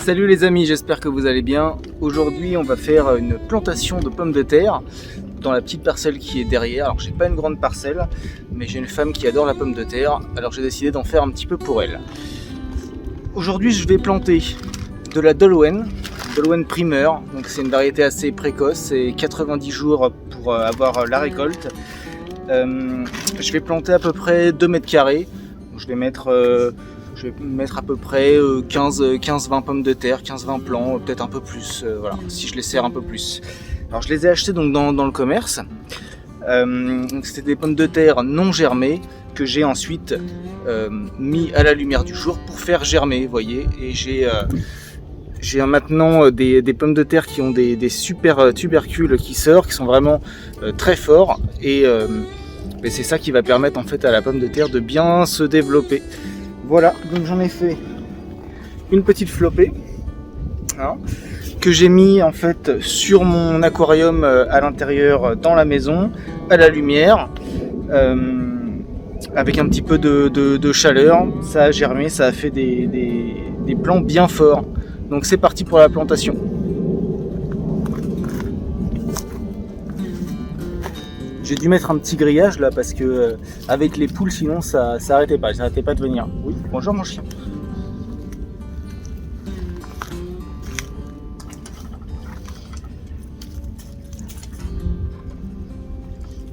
Salut les amis, j'espère que vous allez bien. Aujourd'hui on va faire une plantation de pommes de terre dans la petite parcelle qui est derrière. Alors j'ai pas une grande parcelle, mais j'ai une femme qui adore la pomme de terre, alors j'ai décidé d'en faire un petit peu pour elle. Aujourd'hui je vais planter de la Dolwen primeur, donc c'est une variété assez précoce, c'est 90 jours pour avoir la récolte. Je vais planter à peu près 2 mètres carrés, je vais mettre à peu près 15-20 pommes de terre, 15-20 plants, peut-être un peu plus, voilà, si je les serre un peu plus. Alors je les ai achetés donc dans le commerce. C'était des pommes de terre non germées que j'ai ensuite mis à la lumière du jour pour faire germer, vous voyez. Et j'ai maintenant des pommes de terre qui ont des super tubercules qui sortent, qui sont vraiment très forts. Et c'est ça qui va permettre en fait à la pomme de terre de bien se développer. Voilà, donc j'en ai fait une petite flopée que j'ai mis en fait sur mon aquarium à l'intérieur dans la maison, à la lumière, avec un petit peu de chaleur. Ça a germé, ça a fait des plants bien forts. Donc c'est parti pour la plantation. J'ai dû mettre un petit grillage là parce que avec les poules sinon ça arrêtait pas, de venir. Oui, bonjour mon chien.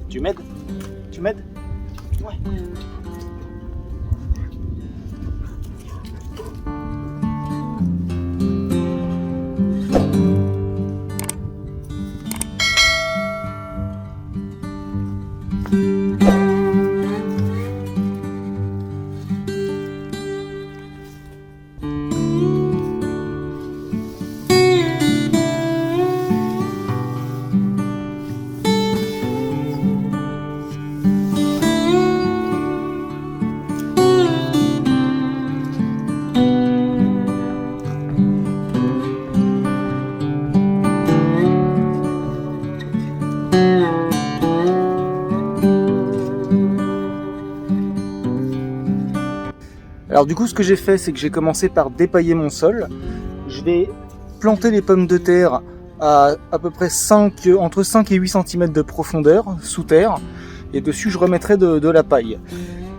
Tu m'aides? Ouais. Alors du coup ce que j'ai fait c'est que j'ai commencé par dépailler mon sol. Je vais planter les pommes de terre à peu près entre 5 et 8 cm de profondeur sous terre, et dessus je remettrai de la paille.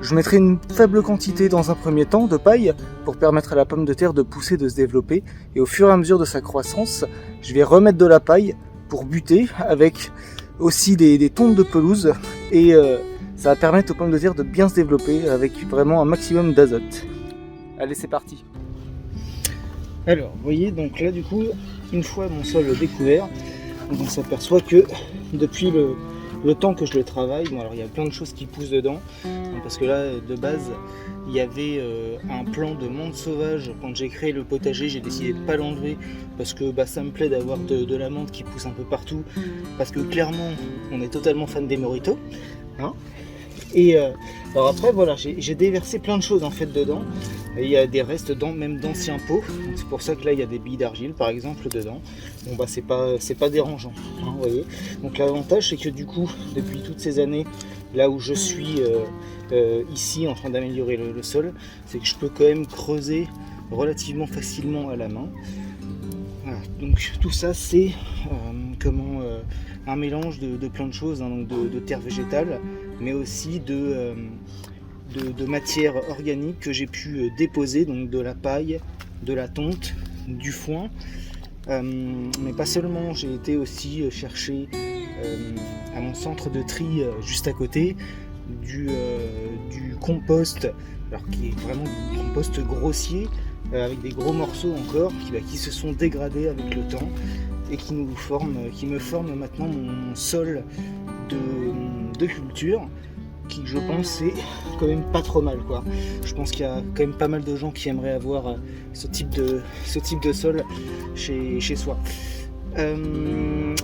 Je mettrai une faible quantité dans un premier temps de paille pour permettre à la pomme de terre de pousser, de se développer, et au fur et à mesure de sa croissance je vais remettre de la paille pour buter avec aussi des tontes de pelouse, et ça va permettre aux pommes de terre de bien se développer avec vraiment un maximum d'azote. Allez, c'est parti. Alors, vous voyez, donc là du coup, une fois mon sol découvert, on s'aperçoit que depuis le temps que je le travaille, bon alors il y a plein de choses qui poussent dedans, parce que là de base il y avait un plant de menthe sauvage. Quand j'ai créé le potager, j'ai décidé de ne pas l'enlever parce que ça me plaît d'avoir de la menthe qui pousse un peu partout, parce que clairement on est totalement fan des moritos. Et alors après voilà, j'ai déversé plein de choses en fait dedans, et il y a des restes même d'anciens pots. C'est pour ça que là il y a des billes d'argile par exemple dedans. Bon c'est pas dérangeant, vous voyez. Donc l'avantage c'est que du coup depuis toutes ces années là où je suis ici en train d'améliorer le sol, c'est que je peux quand même creuser relativement facilement à la main. Voilà. Donc tout ça c'est un mélange de plein de choses, donc de terre végétale, mais aussi de matière organique que j'ai pu déposer, donc de la paille, de la tonte, du foin, mais pas seulement. J'ai été aussi chercher à mon centre de tri juste à côté du compost, alors qui est vraiment du compost grossier, avec des gros morceaux encore qui se sont dégradés avec le temps et qui me forment maintenant mon sol de culture, qui je pense est quand même pas trop mal quoi. Je pense qu'il y a quand même pas mal de gens qui aimeraient avoir ce type de sol chez soi.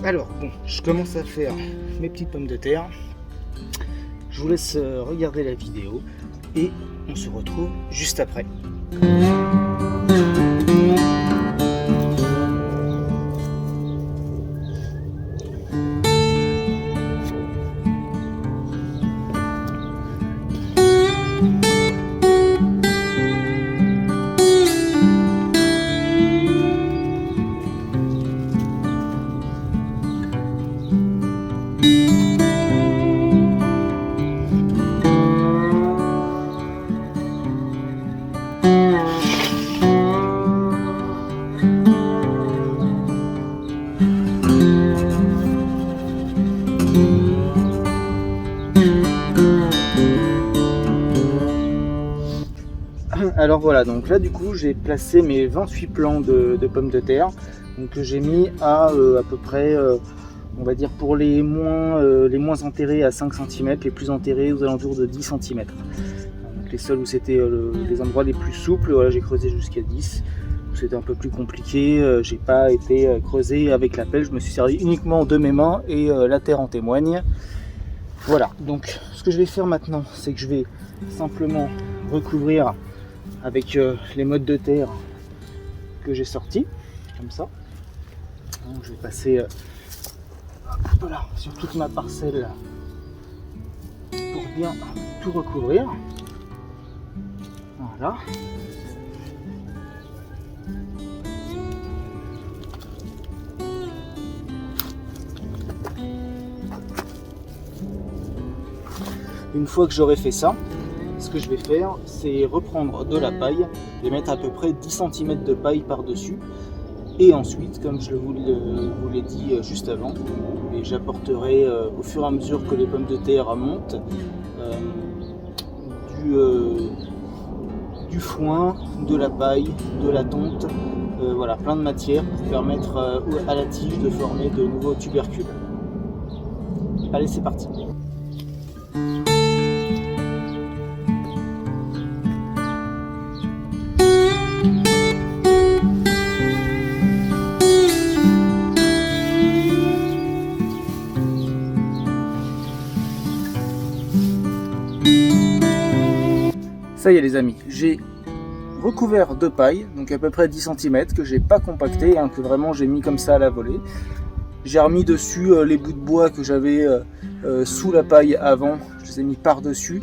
Alors bon, je commence à faire mes petites pommes de terre. Je vous laisse regarder la vidéo et on se retrouve juste après. voilà, donc là du coup j'ai placé mes 28 plants de pommes de terre, donc que j'ai mis à peu près, on va dire pour les moins enterrés à 5 cm, les plus enterrés aux alentours de 10 cm. Donc les sols où c'était les endroits les plus souples, voilà, j'ai creusé jusqu'à 10. Où c'était un peu plus compliqué, j'ai pas été creusé avec la pelle, je me suis servi uniquement de mes mains et la terre en témoigne. Voilà, donc ce que je vais faire maintenant, c'est que je vais simplement recouvrir avec les mottes de terre que j'ai sortis, comme ça. Donc, je vais passer voilà, sur toute ma parcelle pour bien tout recouvrir. Voilà. Une fois que j'aurai fait ça, ce que je vais faire, c'est reprendre de la paille et mettre à peu près 10 cm de paille par-dessus. Et ensuite, comme je vous l'ai dit juste avant, j'apporterai au fur et à mesure que les pommes de terre montent du foin, de la paille, de la tonte, voilà, plein de matière pour permettre à la tige de former de nouveaux tubercules. Allez, c'est parti! Ça y est les amis, j'ai recouvert de paille, donc à peu près 10 cm, que j'ai pas compacté, que vraiment j'ai mis comme ça à la volée. J'ai remis dessus les bouts de bois que j'avais sous la paille avant, je les ai mis par-dessus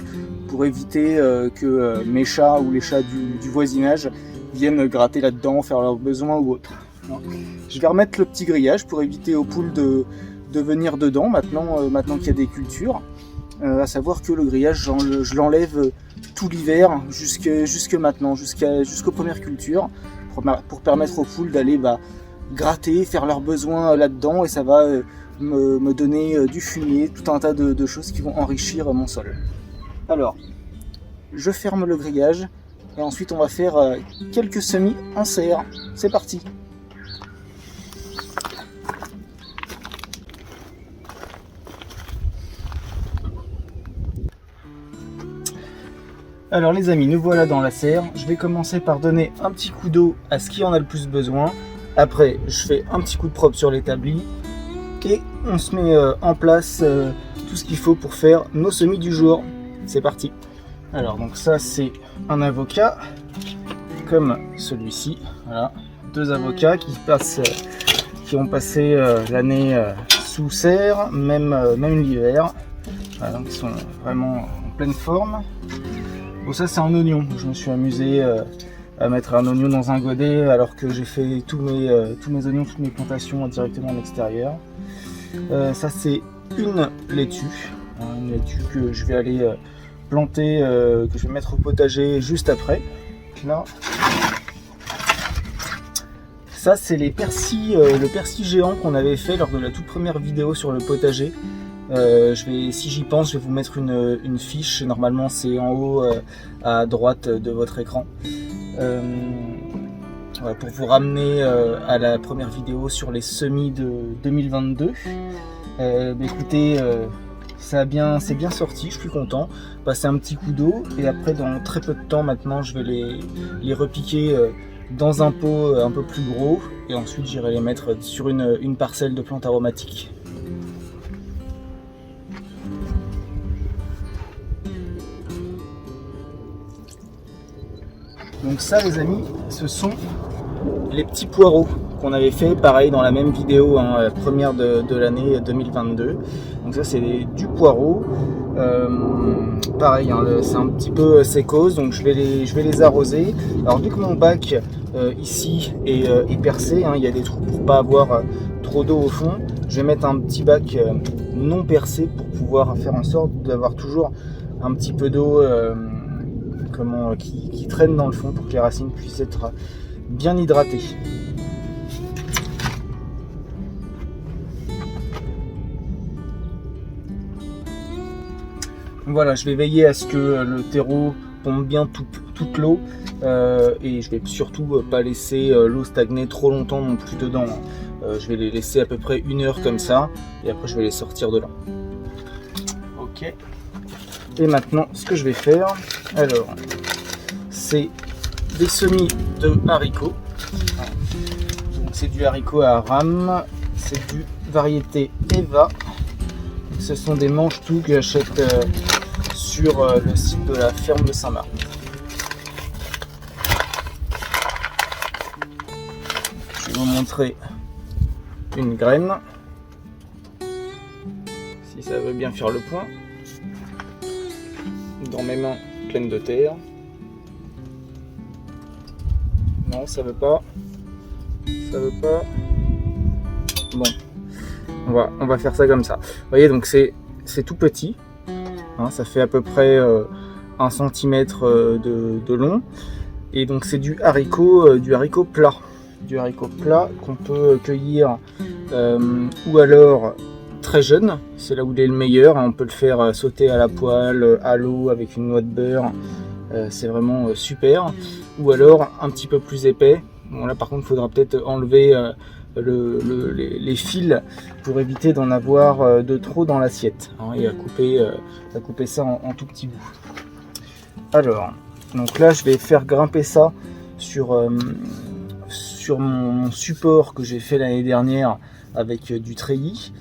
pour éviter que mes chats ou les chats du voisinage viennent gratter là-dedans, faire leurs besoins ou autre. Je vais remettre le petit grillage pour éviter aux poules de venir dedans maintenant qu'il y a des cultures. À savoir que le grillage, je l'enlève tout l'hiver jusque maintenant, jusqu'aux premières cultures, pour permettre aux poules d'aller gratter, faire leurs besoins là-dedans, et ça va me donner du fumier, tout un tas de choses qui vont enrichir mon sol. Alors, je ferme le grillage, et ensuite on va faire quelques semis en serre. C'est parti! Alors les amis, nous voilà dans la serre. Je vais commencer par donner un petit coup d'eau à ce qui en a le plus besoin. Après, je fais un petit coup de propre sur l'établi. Et on se met en place tout ce qu'il faut pour faire nos semis du jour. C'est parti. Alors donc ça c'est un avocat, comme celui-ci. Voilà, 2 avocats qui ont passé l'année sous serre, même l'hiver. Voilà, donc ils sont vraiment en pleine forme. Bon, ça c'est un oignon, je me suis amusé à mettre un oignon dans un godet alors que j'ai fait tous mes oignons, toutes mes plantations directement en extérieur. Ça c'est une laitue que je vais aller planter, que je vais mettre au potager juste après. Là. Ça c'est le persil géant qu'on avait fait lors de la toute première vidéo sur le potager. Si j'y pense, je vais vous mettre une fiche. Normalement, c'est en haut à droite de votre écran. Voilà, pour vous ramener à la première vidéo sur les semis de 2022. Écoutez, c'est bien sorti, je suis content. Passer un petit coup d'eau et après, dans très peu de temps maintenant, je vais les repiquer dans un pot un peu plus gros. Et ensuite, j'irai les mettre sur une parcelle de plantes aromatiques. Donc ça les amis, ce sont les petits poireaux qu'on avait fait pareil dans la même vidéo, première de l'année 2022. Donc ça c'est du poireau, pareil, c'est un petit peu sécose, donc je vais les arroser. Alors vu que mon bac ici est percé, il y a des trous pour pas avoir trop d'eau au fond, je vais mettre un petit bac non percé pour pouvoir faire en sorte d'avoir toujours un petit peu d'eau qui traîne dans le fond pour que les racines puissent être bien hydratées. Voilà, je vais veiller à ce que le terreau pompe bien toute l'eau et je vais surtout pas laisser l'eau stagner trop longtemps non plus dedans. Je vais les laisser à peu près 1 heure comme ça et après je vais les sortir de là. Ok. Et maintenant ce que je vais faire, alors c'est des semis de haricots. Donc c'est du haricot à rame, c'est du variété Eva. Ce sont des mange-tout que j'achète sur le site de la ferme de Saint-Marc. Je vais vous montrer une graine, si ça veut bien faire le point, dans mes mains pleines de terre. Non, ça veut pas. Ça veut pas. Bon, on va faire ça comme ça. Vous voyez, donc c'est tout petit. Hein, ça fait à peu près 1 cm de long. Et donc c'est du haricot plat. Du haricot plat qu'on peut cueillir ou alors très jeune. C'est là où il est le meilleur. On peut le faire sauter à la poêle, à l'eau avec une noix de beurre. C'est vraiment super. Ou alors un petit peu plus épais. Bon, là par contre il faudra peut-être enlever les fils pour éviter d'en avoir de trop dans l'assiette, hein, et à couper ça en tout petits bouts. Alors, donc là je vais faire grimper ça sur mon support que j'ai fait l'année dernière avec du treillis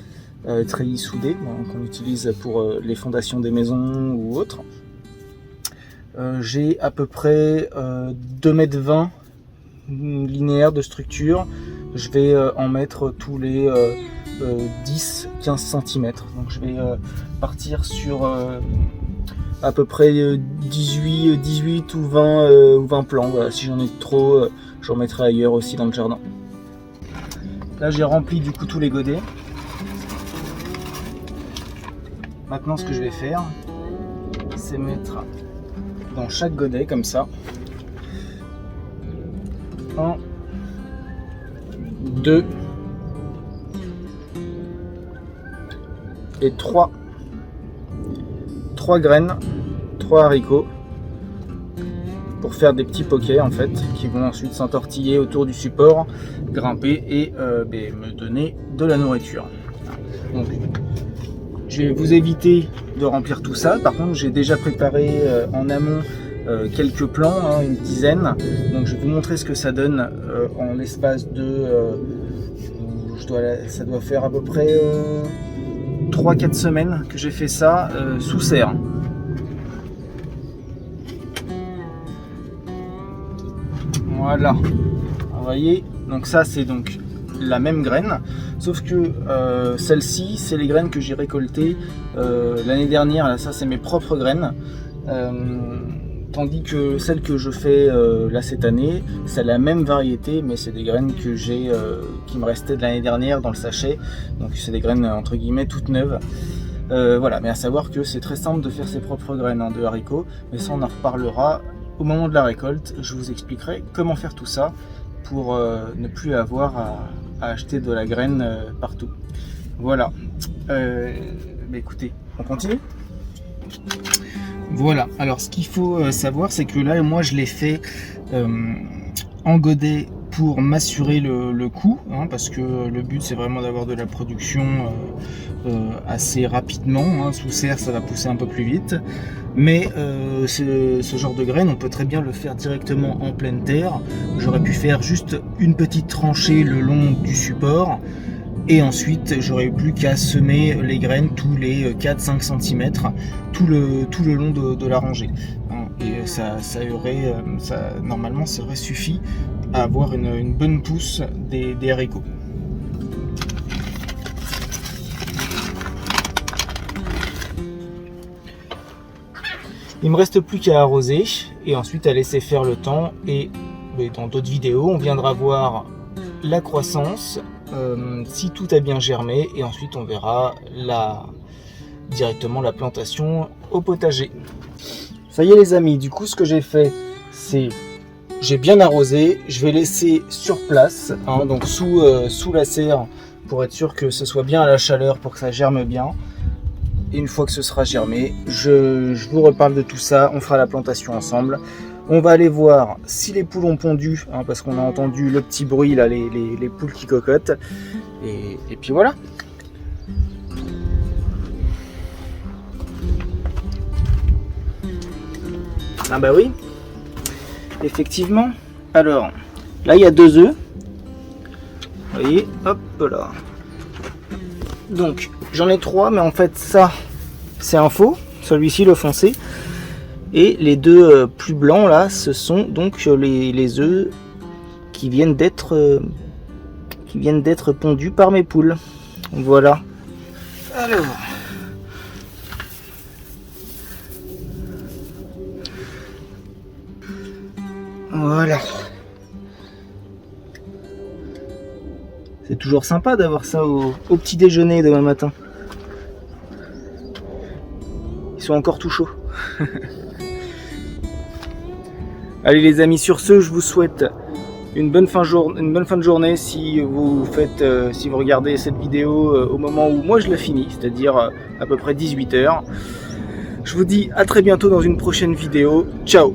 soudé, qu'on utilise pour les fondations des maisons ou autres. J'ai à peu près 2,20 m linéaire de structure. Je vais en mettre tous les 10-15 cm. Donc je vais partir sur à peu près 18 ou 20 plants. Voilà, si j'en ai trop, j'en mettrai ailleurs aussi dans le jardin. Là j'ai rempli du coup tous les godets. Maintenant ce que je vais faire, c'est mettre dans chaque godet comme ça 1, 2 et 3 graines, 3 haricots pour faire des petits poquets en fait qui vont ensuite s'entortiller autour du support, grimper et me donner de la nourriture. Donc je vais vous éviter de remplir tout ça. Par contre j'ai déjà préparé en amont quelques plants, hein, une dizaine. Donc je vais vous montrer ce que ça donne en l'espace de ça doit faire à peu près 3-4 semaines que j'ai fait ça sous serre. Voilà, vous voyez, donc ça c'est donc la même graine, sauf que celle-ci c'est les graines que j'ai récoltées l'année dernière. Là, ça c'est mes propres graines, tandis que celles que je fais là cette année, c'est la même variété, mais c'est des graines que j'ai qui me restaient de l'année dernière dans le sachet. Donc c'est des graines entre guillemets toutes neuves. Voilà, mais à savoir que c'est très simple de faire ses propres graines, hein, de haricots, mais ça on en reparlera au moment de la récolte. Je vous expliquerai comment faire tout ça pour ne plus avoir à acheter de la graine partout. Voilà, écoutez, on continue. Voilà, alors ce qu'il faut savoir, c'est que là moi je l'ai fait en godet pour m'assurer le coût, hein, parce que le but c'est vraiment d'avoir de la production assez rapidement, hein. Sous serre ça va pousser un peu plus vite, mais ce genre de graines on peut très bien le faire directement en pleine terre. J'aurais pu faire juste une petite tranchée le long du support et ensuite j'aurais plus qu'à semer les graines tous les 4-5 cm tout le long de la rangée, et ça normalement ça aurait suffi à avoir une bonne pousse des haricots. Il me reste plus qu'à arroser et ensuite à laisser faire le temps, et dans d'autres vidéos on viendra voir la croissance, si tout a bien germé, et ensuite on verra directement la plantation au potager. Ça y est les amis, du coup ce que j'ai fait, c'est j'ai bien arrosé, je vais laisser sur place, hein, donc sous la serre, pour être sûr que ce soit bien à la chaleur pour que ça germe bien. Et une fois que ce sera germé, je vous reparle de tout ça, on fera la plantation ensemble. On va aller voir si les poules ont pondu, hein, parce qu'on a entendu le petit bruit là, les poules qui cocotent. Et puis voilà. Ah bah oui, effectivement. Alors, là il y a 2 œufs. Vous voyez, hop là. Donc, j'en ai 3, mais en fait ça, c'est un faux. Celui-ci, le foncé. Et les 2 plus blancs là, ce sont donc les œufs qui viennent d'être pondus par mes poules. Voilà. Alors. Voilà. C'est toujours sympa d'avoir ça au petit déjeuner demain matin. Ils sont encore tout chauds. Allez les amis, sur ce, je vous souhaite une bonne fin de journée si vous regardez cette vidéo au moment où moi je la finis, c'est-à-dire à peu près 18 h. Je vous dis à très bientôt dans une prochaine vidéo. Ciao!